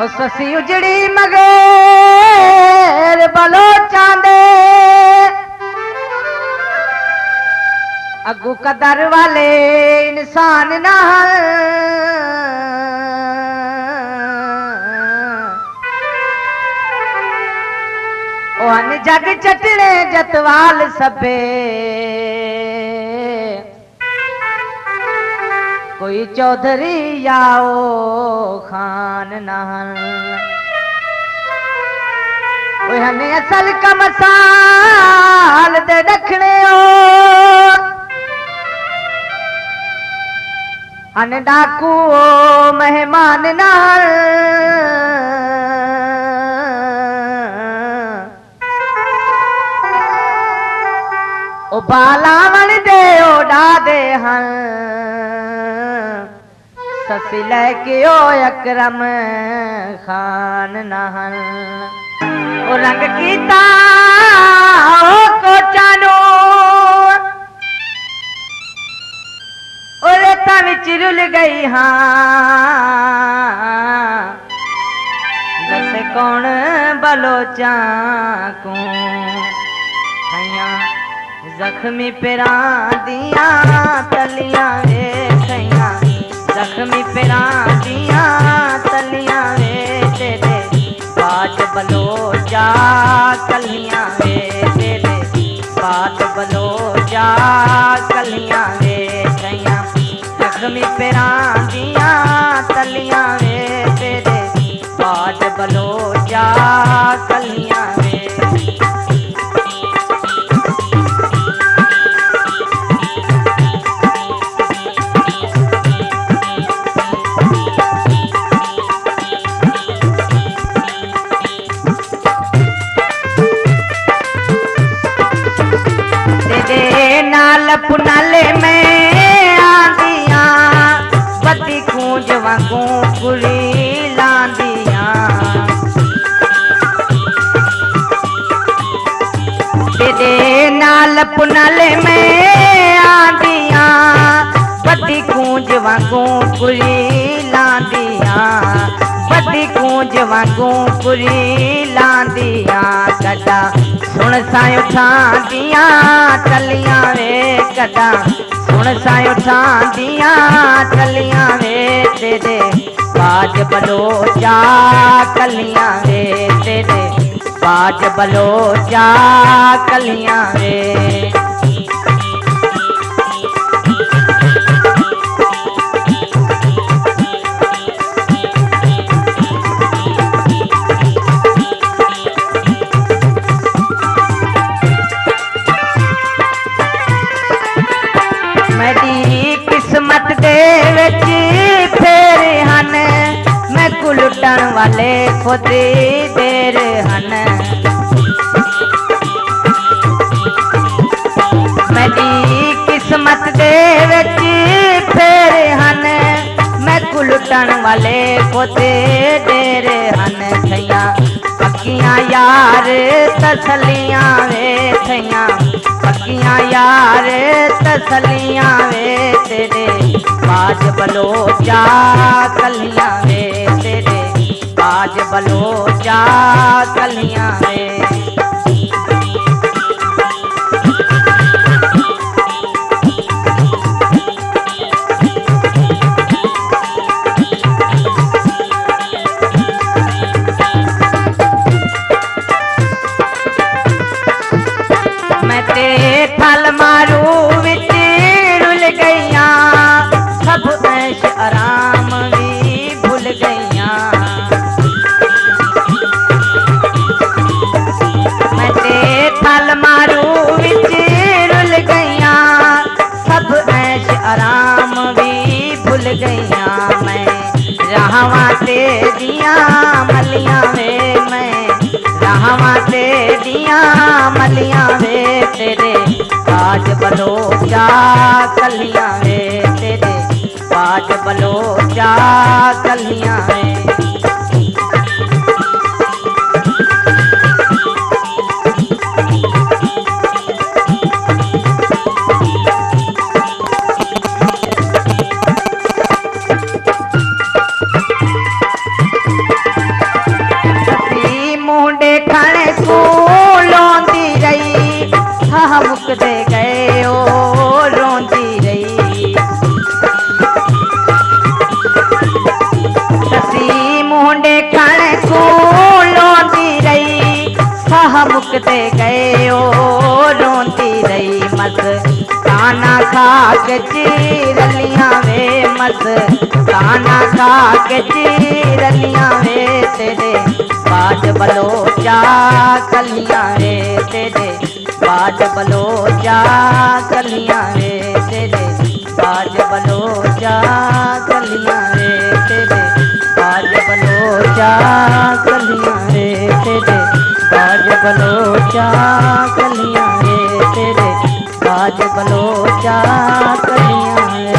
ओ ससी उजड़ी मगेर बलोचां दे अगू कदर वाले इंसान नाल ओहन जग चटने जतवाल सबे कोई चौधरी याओ खान नहन ओहन असल कमसाल दे रखने ओ अन डाकू ओ मेहमान नाल ओ बालावन दे ओडा दे हन ससी लेके ओ अकरम खान नहन ओ रंग कीता ओ कोचानो ओ रेता विच रुल गई हाँ दस कौन बलोचा को जख्मी पेरा दिया तलियां वे खैया जख्मी पेरा दिया तलियां वे तेरे बात बलोचा कलियां वे तेरे बात बलोचा कलियां वे खैया जख्मी पेरा दिया तलियां वे तेरे बात बलोचा कलियां वे पुनाले में आंदिया बत्ती कूंज वांगू कुली लांदिया तेरे नाल पुनाले में आंदिया बत्ती कूंज वांगू कुली लांदिया बत्ती कूंज वांगू कुली लांदिया कदा सुन सायो ठांदिया टलियां वे कदा सुन सायो ठांदिया टलियां वे तेरे बाज बलोचा कलियां वे तेरे बाज बलोचा कलियां वे किस्मत दे विच फेर हन मैं कुलटन वाले खुद देर हन मेरी किस्मत दे विच फेर हन मैं कुलटन वाले खुद देर हन थैया पक्कियां यार तसलियां वे थैया पक्कियां यार तसलियां वे तेरे बाज बलोचा कलियां वे तेरे बाज बलोचा कलियां वे फल मारू विच रुल गईया सब ऐश आराम भी भूल गईया मैं ते फल मारू विच रुल गईया सब ऐश आराम भी भूल गईया मैं रहवा ते दिया मलियां वे मैं रहवा ते दिया मलियां वे तेरे बाज बलोचा कलियां वे तेरे बाज बलोचा कलियां वे के चीरलियां वे मस्ताना खा के चीरलियां वे तेरे बाज बलोचा कलियां वे तेरे बाज बलोचा कलियां वे तेरे बाज बलोचा कलियां वे तेरे बाज बलोचा कलियां वे तेरे बाज बलोचा कलियां वे तेरे बाज बलोचा कलियां वे